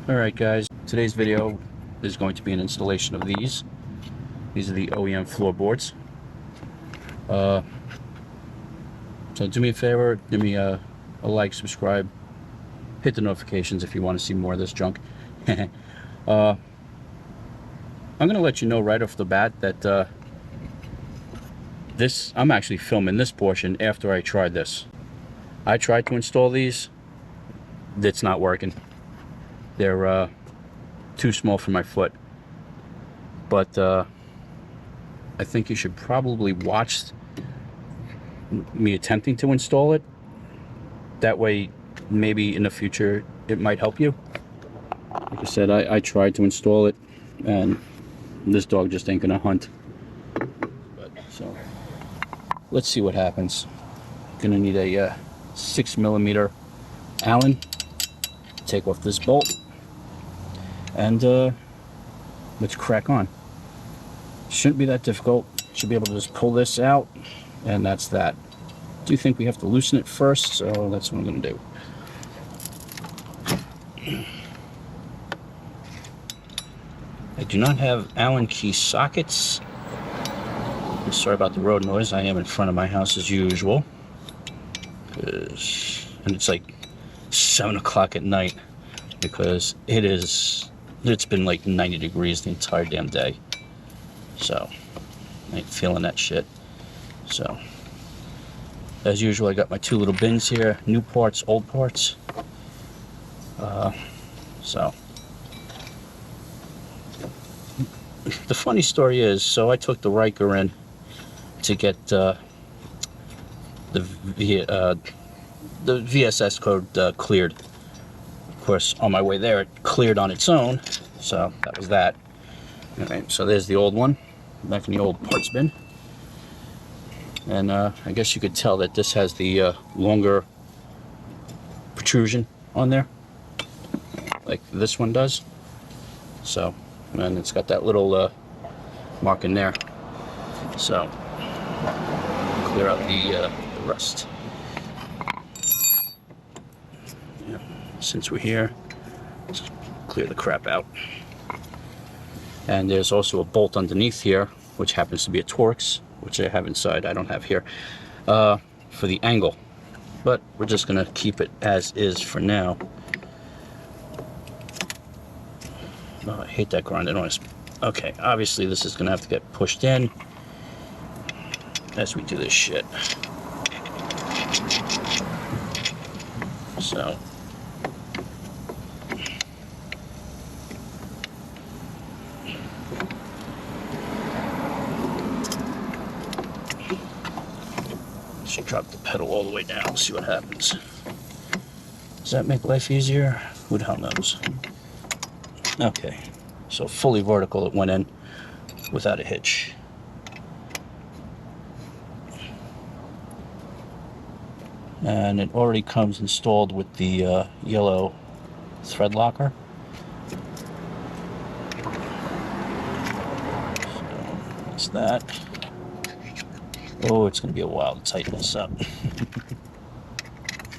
Alright guys, today's video is going to be an installation of these. These are the OEM floorboards. So do me a favor, give me a like, subscribe, hit the notifications if you want to see more of this junk. I'm going to let you know right off the bat that I'm actually filming this portion after I tried this. I tried to install these. It's not working. They're too small for my foot. But I think you should probably watch me attempting to install it. That way, maybe in the future, it might help you. Like I said, I tried to install it, and this dog just ain't gonna hunt. So, let's see what happens. Gonna need a 6mm Allen. Take off this bolt, and let's crack on. Shouldn't be that difficult. Should be able to just pull this out, and that's that. Do think we have to loosen it first, so that's what I'm going to do. I do not have Allen key sockets. Sorry about the road noise. I am in front of my house as usual, and it's like 7 o'clock at night because it's been like 90 degrees the entire damn day. So I ain't feeling that shit. So as usual, I got my 2 little bins here, new parts, old parts. So the funny story is, so I took the Ryker in to get the VSS code cleared. Of course, on my way there, it cleared on its own, so that was that. Alright, so there's the old one, back in the old parts bin. And I guess you could tell that this has the longer protrusion on there, like this one does. So, and it's got that little mark in there. So, clear out the rust. Yeah, since we're here, let's clear the crap out. And there's also a bolt underneath here, which happens to be a Torx, which I have inside, I don't have here, for the angle. But we're just gonna keep it as is for now. Oh, I hate that grinding noise. Okay, obviously this is gonna have to get pushed in as we do this shit. So should drop the pedal all the way down, see what happens. Does that make life easier? Who the hell knows? Okay, so fully vertical it went in without a hitch. And it already comes installed with the yellow thread locker. So that's that. Oh, it's going to be a while to tighten this up.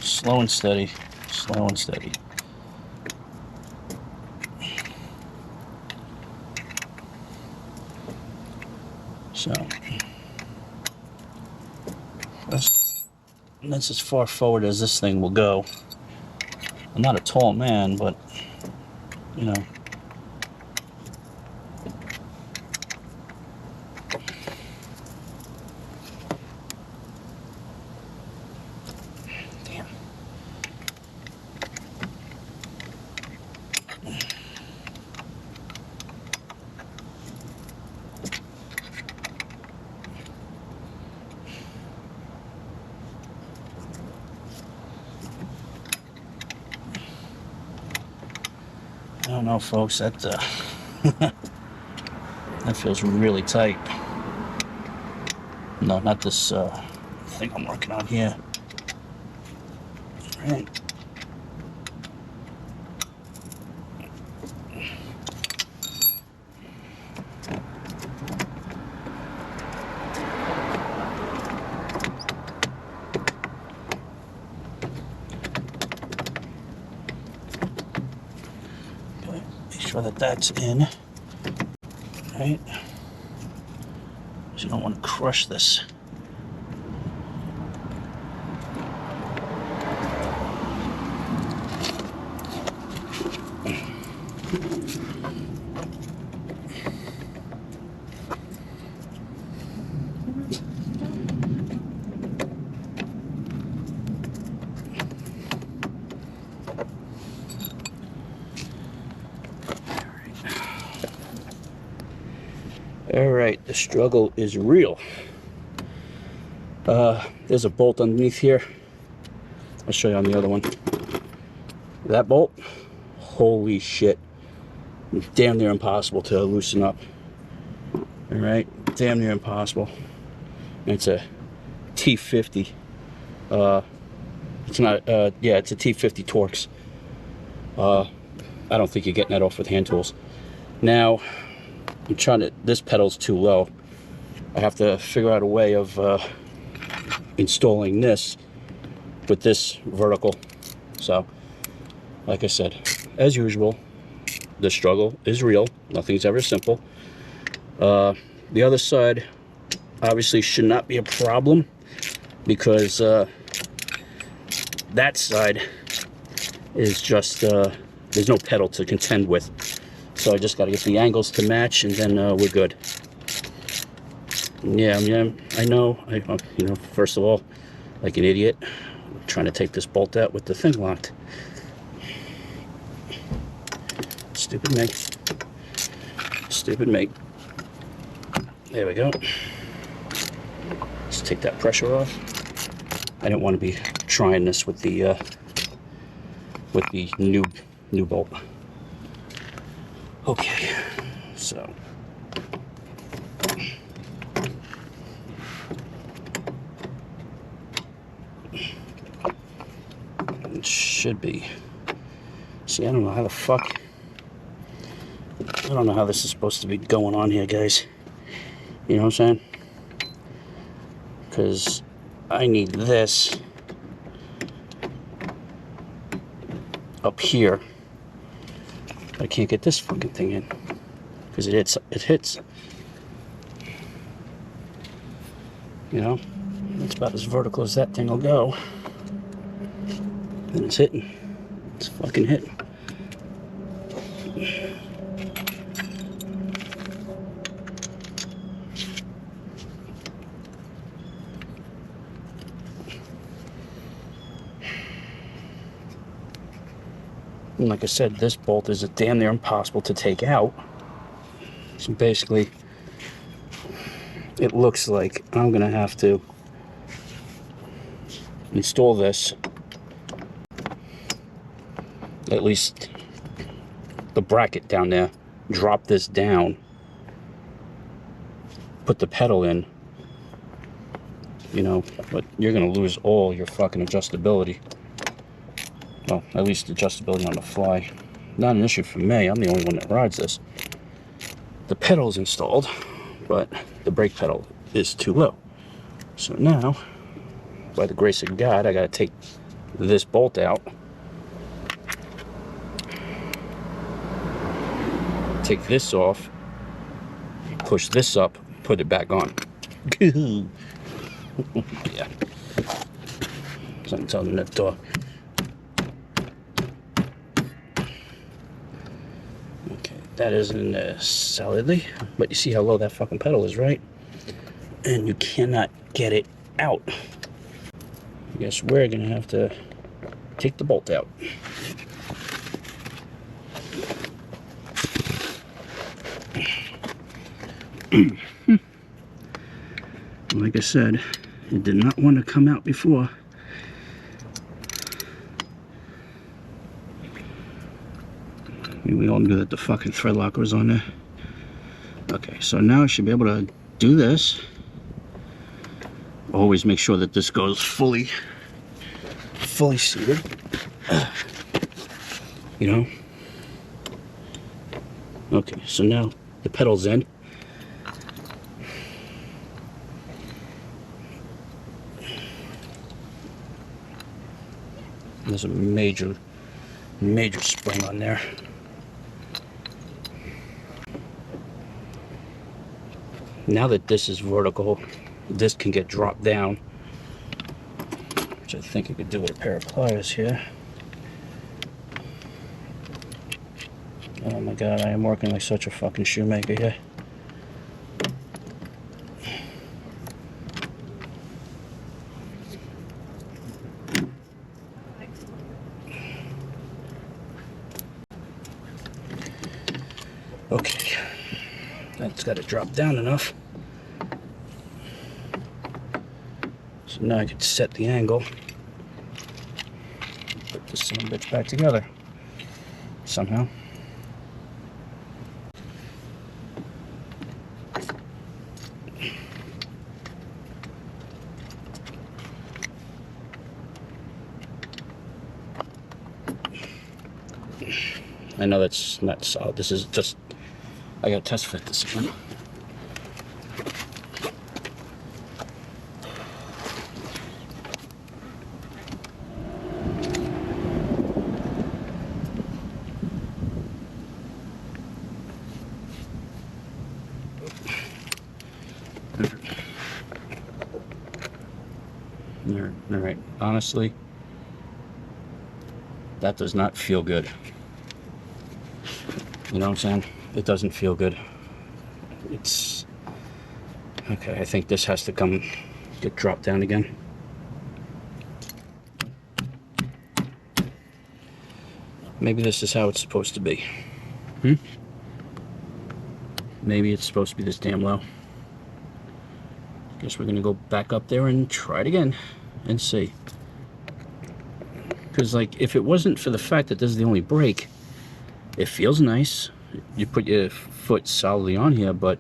Slow and steady, slow and steady. So that's as far forward as this thing will go. I'm not a tall man, but you know. Damn. I don't know, folks, that that feels really tight. No, not this thing I'm working on here. Right. sure that that's in. Right? So you don't want to crush this. Alright, the struggle is real. There's a bolt underneath here. I'll show you on the other one. That bolt, holy shit. Damn near impossible to loosen up. Alright, damn near impossible. And it's a T50. It's not, yeah, it's a T50 Torx. I don't think you're getting that off with hand tools. Now, I'm trying to, this pedal's too low. I have to figure out a way of installing this with this vertical. So, like I said, as usual, the struggle is real. Nothing's ever simple. The other side obviously should not be a problem because that side is just, there's no pedal to contend with. So I just got to get the angles to match, and then we're good. Yeah, I know, you know, first of all, like an idiot, I'm trying to take this bolt out with the thing locked. Stupid me. Stupid me. There we go. Let's take that pressure off. I didn't want to be trying this with the new bolt. Okay, so it should be. See, I don't know how the fuck. I don't know how this is supposed to be going on here, guys. You know what I'm saying? Because I need this up here. I can't get this fucking thing in because it hits. You know, that's about as vertical as that thing will go. And it's hitting. It's fucking hitting. And like I said, this bolt is damn near impossible to take out. So basically, it looks like I'm gonna have to install this, at least the bracket down there, drop this down, put the pedal in, you know, but you're gonna lose all your fucking adjustability. Well, at least adjustability on the fly. Not an issue for me, I'm the only one that rides this. The pedal's installed, but the brake pedal is too low. So now, by the grace of God, I gotta take this bolt out, take this off, push this up, put it back on. Yeah. Something telling that dog. Okay, that isn't solidly, but you see how low that fucking pedal is, right? And you cannot get it out. I guess we're gonna have to take the bolt out. Like I said, it did not want to come out before. We all knew that the fucking thread locker was on there. Okay, so now I should be able to do this. Always make sure that this goes fully seated. You know? Okay, so now the pedal's in. There's a major spring on there. Now that this is vertical, this can get dropped down, which I think I could do with a pair of pliers here. Oh my god, I am working like such a fucking shoemaker here. Okay, that's got to drop down enough. So now I could set the angle. Put this son of a bitch back together somehow. I know that's not solid. This is just, I gotta test fit this again. All right, honestly, that does not feel good. You know what I'm saying? It doesn't feel good. It's okay. I think this has to get dropped down again. Maybe this is how it's supposed to be. Maybe it's supposed to be this damn low. Guess we're gonna go back up there and try it again and see. Because like, if it wasn't for the fact that this is the only brake, it feels nice. You put your foot solidly on here, but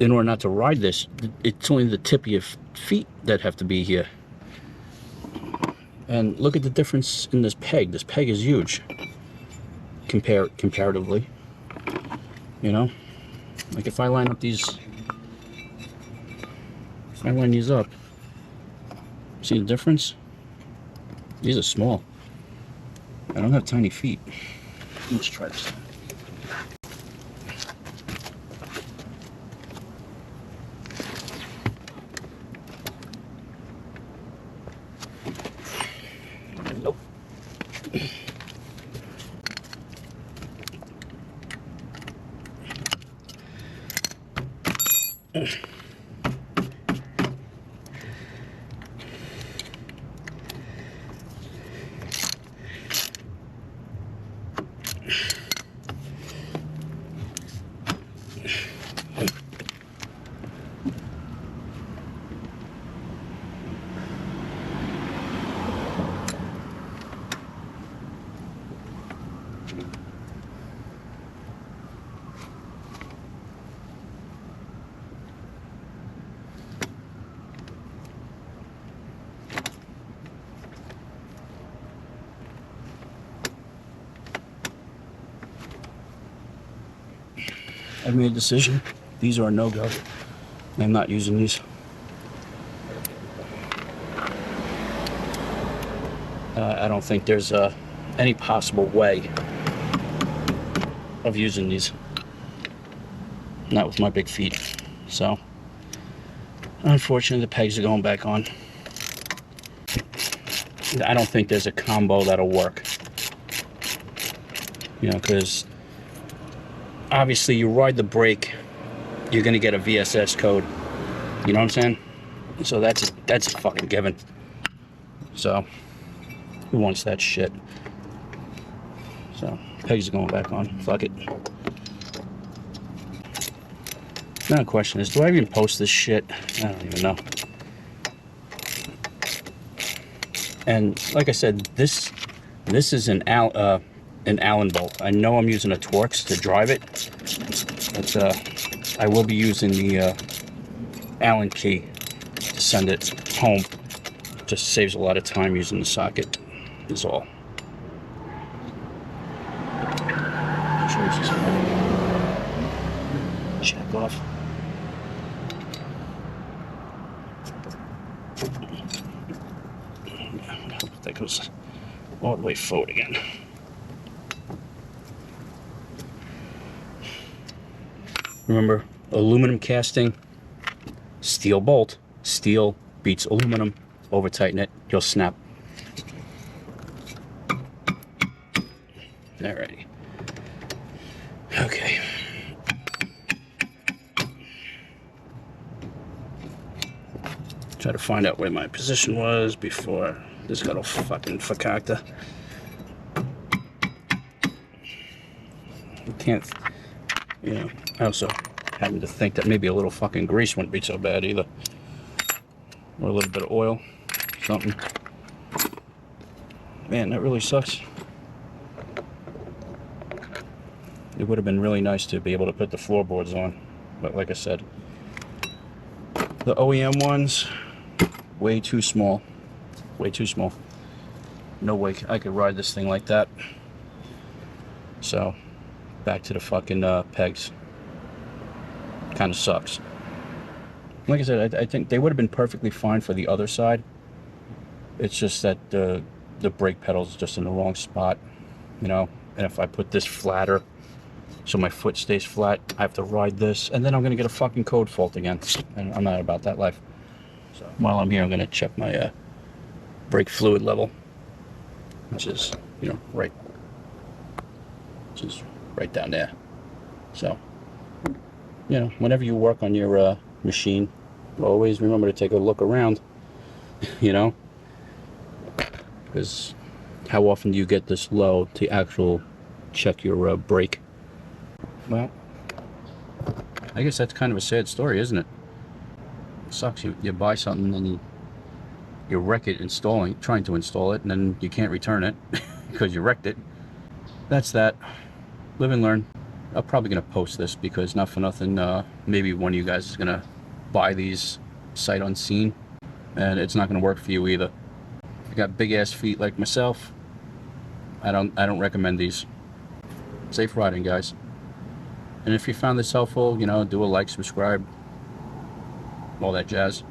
in order not to ride this, it's only the tip of your feet that have to be here. And look at the difference in this peg. This peg is huge comparatively. You know, like if I line up these, if I line these up, see the difference? These are small. I don't have tiny feet. Let's try this. Nope. I've made a decision. These are a no-go. I'm not using these. I don't think there's any possible way of using these. Not with my big feet. So, unfortunately, the pegs are going back on. I don't think there's a combo that'll work. You know, because obviously you ride the brake, you're gonna get a VSS code. You know what I'm saying? So that's a fucking given. So who wants that shit? So pegs are going back on. Fuck it. Now the question is, do I even post this shit? I don't even know. And like I said, this is an Allen bolt. I know I'm using a Torx to drive it, but I will be using the Allen key to send it home. Just saves a lot of time using the socket, is all. Check off. That goes all the way forward again. Remember, aluminum casting, steel bolt. Steel beats aluminum. Over tighten it, you'll snap. Alrighty. Okay. Try to find out where my position was before this got all fucking fakakta. You can't, you know, I also happen to think that maybe a little fucking grease wouldn't be so bad either. Or a little bit of oil, something. Man, that really sucks. It would have been really nice to be able to put the floorboards on, but like I said, the OEM ones, way too small. Way too small. No way I could ride this thing like that. So, back to the fucking pegs. Kind of sucks. Like I said, I think they would have been perfectly fine for the other side. It's just that the brake pedal's just in the wrong spot, you know. And if I put this flatter, so my foot stays flat, I have to ride this, and then I'm gonna get a fucking code fault again. And I'm not about that life. So while I'm here, I'm gonna check my brake fluid level, which is, you know, right down there. So, you know, whenever you work on your machine, always remember to take a look around, you know, because how often do you get this low to actual check your brake? Well, I guess that's kind of a sad story, isn't it? It sucks. You buy something and you wreck it trying to install it, and then you can't return it because you wrecked it. That's that. Live and learn. I'm probably gonna post this because not for nothing, maybe one of you guys is gonna buy these sight unseen, and it's not gonna work for you either. If you got big ass feet like myself, I don't recommend these. Safe riding, guys. And if you found this helpful, you know, do a like, subscribe, all that jazz.